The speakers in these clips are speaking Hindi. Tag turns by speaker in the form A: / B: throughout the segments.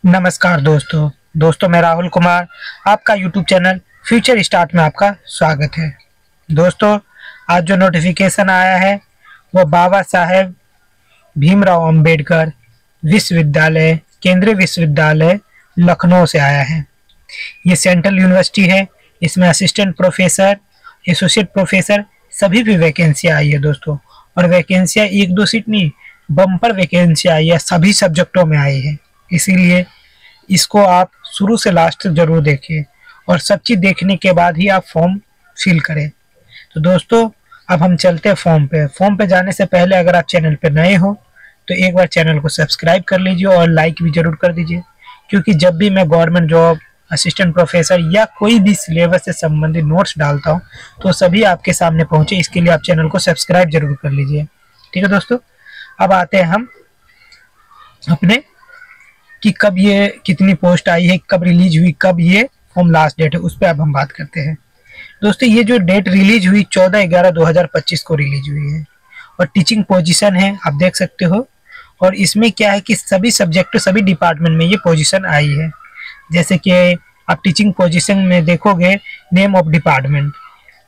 A: नमस्कार दोस्तों मैं राहुल कुमार आपका यूट्यूब चैनल फ्यूचर स्टार्ट में आपका स्वागत है। दोस्तों आज जो नोटिफिकेशन आया है वो बाबा साहेब भीमराव अंबेडकर विश्वविद्यालय केंद्रीय विश्वविद्यालय लखनऊ से आया है। ये सेंट्रल यूनिवर्सिटी है। इसमें असिस्टेंट प्रोफेसर एसोसिएट प्रोफेसर सभी भी वैकेंसी आई है दोस्तों। और वैकेंसियाँ एक दो सीट नहीं, बम्पर वैकेंसी आई है, सभी सब्जेक्टों में आई है। इसीलिए इसको आप शुरू से लास्ट तक जरूर देखें और सब चीज़ देखने के बाद ही आप फॉर्म फिल करें। तो दोस्तों अब हम चलते हैं फॉर्म पे जाने से पहले अगर आप चैनल पर नए हो तो एक बार चैनल को सब्सक्राइब कर लीजिए और लाइक भी जरूर कर दीजिए, क्योंकि जब भी मैं गवर्नमेंट जॉब असिस्टेंट प्रोफेसर या कोई भी सिलेबस से संबंधित नोट्स डालता हूँ तो सभी आपके सामने पहुँचे। इसके लिए आप चैनल को सब्सक्राइब जरूर कर लीजिए। ठीक है दोस्तों, अब आते हैं हम अपने कि कब ये कितनी पोस्ट आई है, कब रिलीज हुई, कब ये फॉर्म लास्ट डेट है, उस पर अब हम बात करते हैं। दोस्तों ये जो डेट रिलीज हुई 14/11/2025 को रिलीज हुई है और टीचिंग पोजीशन है, आप देख सकते हो। और इसमें क्या है कि सभी सब्जेक्ट सभी डिपार्टमेंट में ये पोजीशन आई है। जैसे कि आप टीचिंग पोजीशन में देखोगे नेम ऑफ डिपार्टमेंट,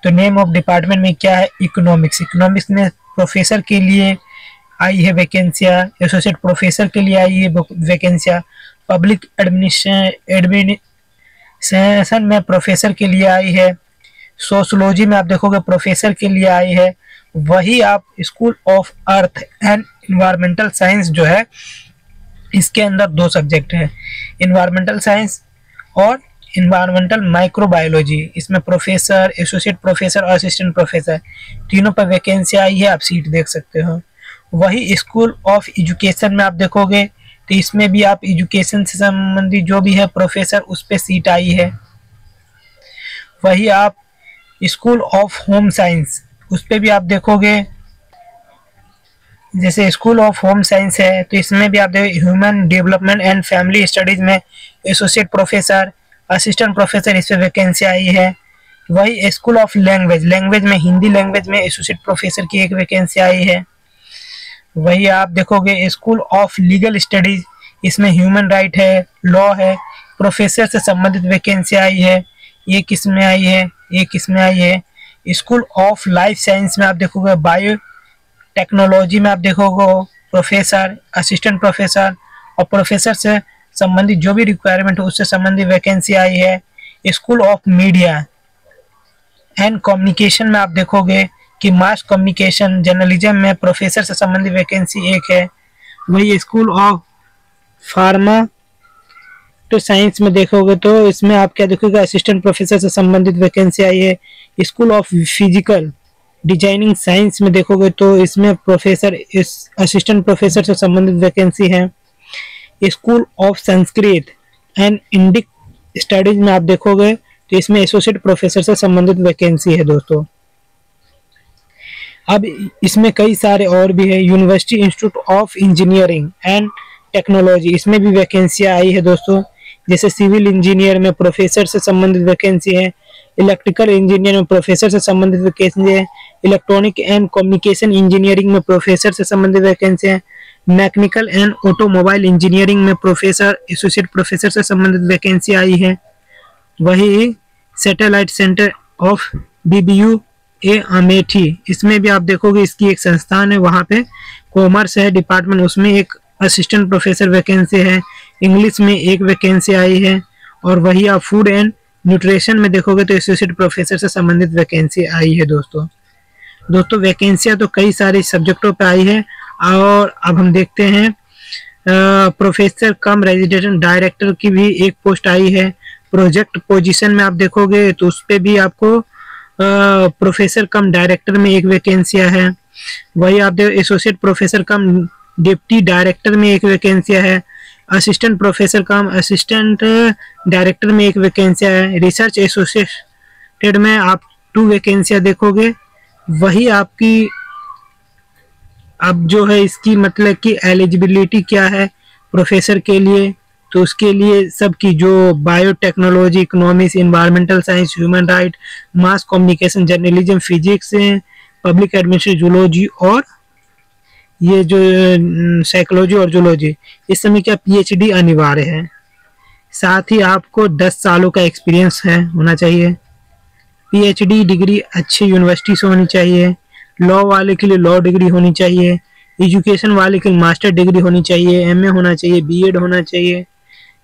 A: तो नेम ऑफ डिपार्टमेंट में क्या है, इकोनॉमिक्स में प्रोफेसर के लिए आई है वैकेंसियाँ, एसोसिएट प्रोफेसर के लिए आई है वैकेंसियाँ, पब्लिक एडमिनिस्ट्रेशन में प्रोफेसर के लिए आई है, सोशोलॉजी में आप देखोगे प्रोफेसर के लिए आई है। वही आप school of earth and environmental science जो है इसके अंदर दो सब्जेक्ट है, इन्वायरमेंटल साइंस और इन्वायरमेंटल माइक्रोबायोलॉजी। इसमें प्रोफेसर, एसोसिएट प्रोफेसर और असिस्टेंट प्रोफेसर तीनों पर वैकेंसी आई है, आप सीट देख सकते हो। वही स्कूल ऑफ एजुकेशन में आप देखोगे तो इसमें भी आप एजुकेशन से संबंधित जो भी है प्रोफेसर उस पे सीट आई है। वही आप स्कूल ऑफ होम साइंस उस पे भी आप देखोगे, जैसे स्कूल ऑफ होम साइंस है तो इसमें भी आप देखो human development and family studies में एसोसिएट प्रोफेसर, असिस्टेंट प्रोफेसर इस पे वैकेंसी आई है। वही स्कूल ऑफ लैंग्वेज में हिंदी लैंग्वेज में एसोसिएट प्रोफेसर की एक वैकेंसी आई है। वही आप देखोगे स्कूल ऑफ लीगल स्टडीज, इसमें ह्यूमन राइट है, लॉ है, प्रोफेसर से संबंधित वैकेंसी आई है। ये किस में आई है, ये किस में आई है। स्कूल ऑफ लाइफ साइंस में आप देखोगे बायो टेक्नोलॉजी में आप देखोगे प्रोफेसर, असिस्टेंट प्रोफेसर और प्रोफेसर से संबंधित जो भी रिक्वायरमेंट है उससे संबंधित वैकेंसी आई है। School of media and communication में आप देखोगे कि मास कम्युनिकेशन जर्नलिज्म में प्रोफेसर से संबंधित वैकेंसी एक है। वही स्कूल ऑफ फार्मा तो साइंस में देखोगे तो इसमें आप क्या देखोगे, असिस्टेंट प्रोफेसर से संबंधित वैकेंसी आई है। School of physical designing science में देखोगे तो इसमें प्रोफेसर असिस्टेंट प्रोफेसर से संबंधित वैकेंसी है। School of Sanskrit and Indic studies में आप देखोगे तो इसमें एसोसिएट प्रोफेसर से संबंधित वैकेंसी है दोस्तों। अब इसमें कई सारे और भी है। University institute of engineering and technology, इसमें भी वैकेंसियाँ आई है दोस्तों। जैसे सिविल इंजीनियर में प्रोफेसर से संबंधित वैकेंसी है, इलेक्ट्रिकल इंजीनियर में प्रोफेसर से संबंधित वैकेंसी है, इलेक्ट्रॉनिक एंड कम्युनिकेशन इंजीनियरिंग में प्रोफेसर से संबंधित वैकेंसी है, मैकेनिकल एंड ऑटोमोबाइल इंजीनियरिंग में प्रोफेसर, एसोसिएट प्रोफेसर से संबंधित वैकेंसी आई है। वही satellite centre of BBU Amethi, इसमें भी आप देखोगे इसकी एक संस्थान है, वहाँ पे कॉमर्स है डिपार्टमेंट, उसमें एक असिस्टेंट प्रोफेसर वैकेंसी है। इंग्लिश में एक वैकेंसी आई है। और वही आप फूड एंड न्यूट्रिशन में देखोगे तो एसोसिएट प्रोफेसर से संबंधित वैकेंसी आई है दोस्तों वैकेंसियाँ तो कई सारे सब्जेक्टों पे आई है। और अब हम देखते हैं प्रोफेसर कम रेजिडेंट डायरेक्टर की भी एक पोस्ट आई है। प्रोजेक्ट पोजीशन में आप देखोगे तो उस पर भी आपको प्रोफेसर कम डायरेक्टर में एक वैकेंसियाँ है। वही आप देखो एसोसिएट प्रोफेसर कम डिप्टी डायरेक्टर में एक वैकेंसियाँ है। असिस्टेंट प्रोफेसर कम असिस्टेंट डायरेक्टर में एक वैकेंसियाँ है। रिसर्च एसोसिएटेड में आप 2 वैकेंसियाँ देखोगे। वही आपकी अब जो है इसकी मतलब कि एलिजिबिलिटी क्या है प्रोफेसर के लिए, तो उसके लिए सबकी जो biotechnology, economics, environmental science, human right, mass communication, journalism, physics, public administration, zoology और ये जो साइकोलॉजी और जूलॉजी, इस समय क्या PhD अनिवार्य है। साथ ही आपको 10 सालों का एक्सपीरियंस है होना चाहिए। पीएचडी डिग्री अच्छी यूनिवर्सिटी से होनी चाहिए। लॉ वाले के लिए लॉ डिग्री होनी चाहिए। एजुकेशन वाले के लिए मास्टर डिग्री होनी चाहिए। एमए होना चाहिए। बीएड होना चाहिए।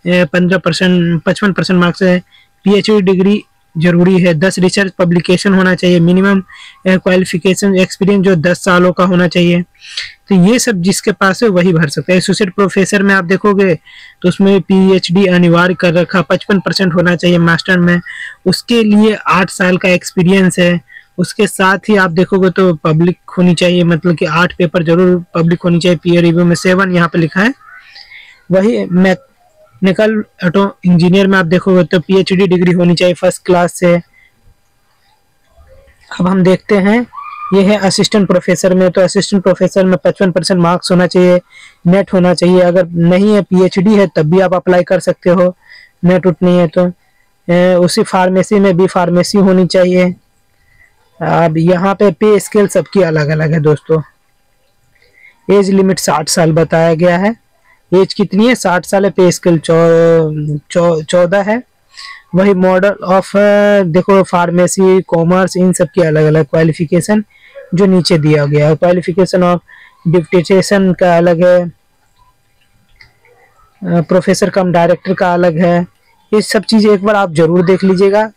A: 15% 55% मार्क्स है। पीएचडी डिग्री जरूरी है। 10 रिसर्च पब्लिकेशन होना चाहिए। मिनिमम क्वालिफिकेशन एक्सपीरियंस जो 10 सालों का होना चाहिए। तो ये सब जिसके पास है वही भर सकता है। एसोसिएट प्रोफेसर में आप देखोगे तो उसमें पीएचडी अनिवार्य कर रखा। 55% होना चाहिए मास्टर में। उसके लिए 8 साल का एक्सपीरियंस है। उसके साथ ही आप देखोगे तो पब्लिक होनी चाहिए, मतलब कि 8 पेपर जरूर पब्लिक होनी चाहिए। पीयर रिव्यू में 7 यहाँ पे लिखा है। वही मैकेनिकल ऑटो इंजीनियर में आप देखोगे तो पीएचडी डिग्री होनी चाहिए फर्स्ट क्लास से। अब हम देखते हैं, ये है असिस्टेंट प्रोफेसर में। तो असिस्टेंट प्रोफेसर में 55% मार्क्स होना चाहिए। नेट होना चाहिए। अगर नहीं है पीएचडी है तब भी आप अप्लाई कर सकते हो, नेट उठ नहीं है तो। उसी फार्मेसी में भी फार्मेसी होनी चाहिए। अब यहाँ पे स्केल सबकी अलग अलग है दोस्तों। एज लिमिट 60 साल बताया गया है। एज कितनी है? 60 साल है। पे स्केल 14 है। वही मॉडल ऑफ देखो फार्मेसी, कॉमर्स, इन सब की अलग अलग क्वालिफिकेशन जो नीचे दिया गया है। क्वालिफिकेशन ऑफ डिप्यूटेशन का अलग है। प्रोफेसर कम डायरेक्टर का अलग है। ये सब चीज़ एक बार आप जरूर देख लीजिएगा।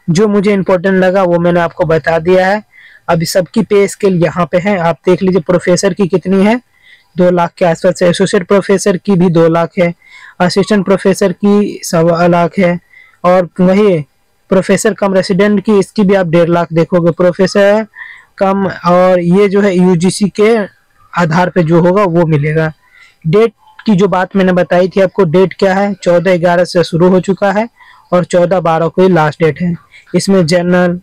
A: जो मुझे इम्पोर्टेंट लगा वो मैंने आपको बता दिया है। अभी सबकी पे स्केल यहाँ पे है, आप देख लीजिए। प्रोफेसर की कितनी है? 2 लाख के आसपास है। एसोसिएट प्रोफेसर की भी 2 लाख है। असिस्टेंट प्रोफेसर की 1.25 लाख है। और वही प्रोफेसर कम रेसिडेंट की, इसकी भी आप 1.5 लाख देखोगे। प्रोफेसर कम, और ये जो है यूजीसी के आधार पे जो होगा वो मिलेगा। डेट की जो बात मैंने बताई थी आपको, डेट क्या है? 14/11 से शुरू हो चुका है और 14/12 को लास्ट डेट है। इसमें जनरल,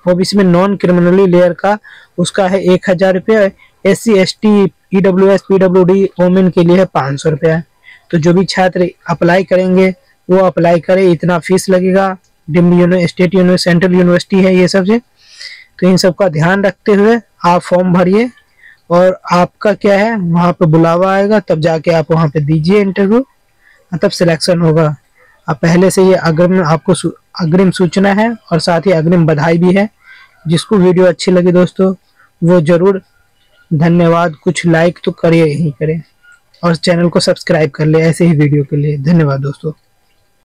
A: ओबीसी में नॉन क्रिमिनली लेयर का उसका है 1000 रुपये। SC ST EWS PWD women के लिए है 500 रुपया। तो जो भी छात्र अप्लाई करेंगे वो अप्लाई करें। इतना फीस लगेगा। Deemed state university, central university है ये सब से। तो इन सब का ध्यान रखते हुए आप फॉर्म भरिए, और आपका क्या है वहाँ पे बुलावा आएगा, तब जाके आप वहाँ पे दीजिए इंटरव्यू, तब सिलेक्शन होगा। अब पहले से ये अग्रिम सूचना है, और साथ ही अग्रिम बधाई भी है। जिसको वीडियो अच्छी लगी दोस्तों वो जरूर धन्यवाद, कुछ लाइक तो करिए ही करें, और चैनल को सब्सक्राइब कर ले ऐसे ही वीडियो के लिए। धन्यवाद दोस्तों।